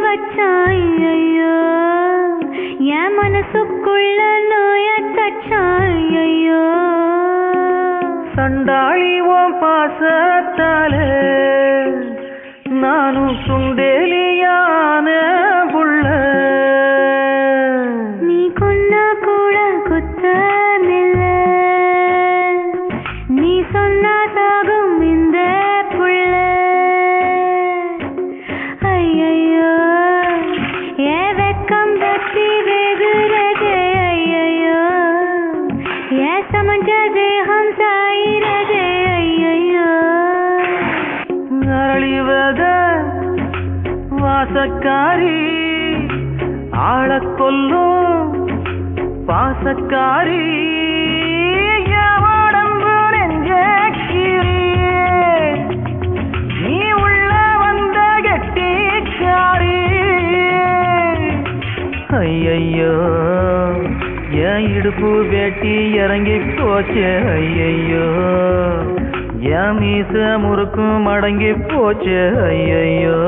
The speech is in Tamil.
வச்சான் ஐயோ என் மனசுக்குள்ள நோய தச்சான் ஐயோ சண்டாளி ஓம் பாசத்தாலே நானும் சுண்டேலியான புள்ள நீ கொன்னா கூட குத்தமில்ல நீ சொன்னா சாகும் இந்த புள்ள ஐயையோ ஏ வெக்கம் பத்தி வெகுரதே ஐயையோ ஏ சமஞ்ச தேகம் சாயிரதே ஐயையோ அழிவத வாசக்காரி ஆளக் கொல்லும் பாசக்காரி எவடம்பு நெஞ்சக்கிரியே நீ உள்ள வந்த கெட்டிக்காரி ஐயையோ என் இடுப்பு வேட்டி இறங்கி போச்சே ஐயையோ என் மீச முறுக்கும் அடங்கி போச்சே ஐயையோ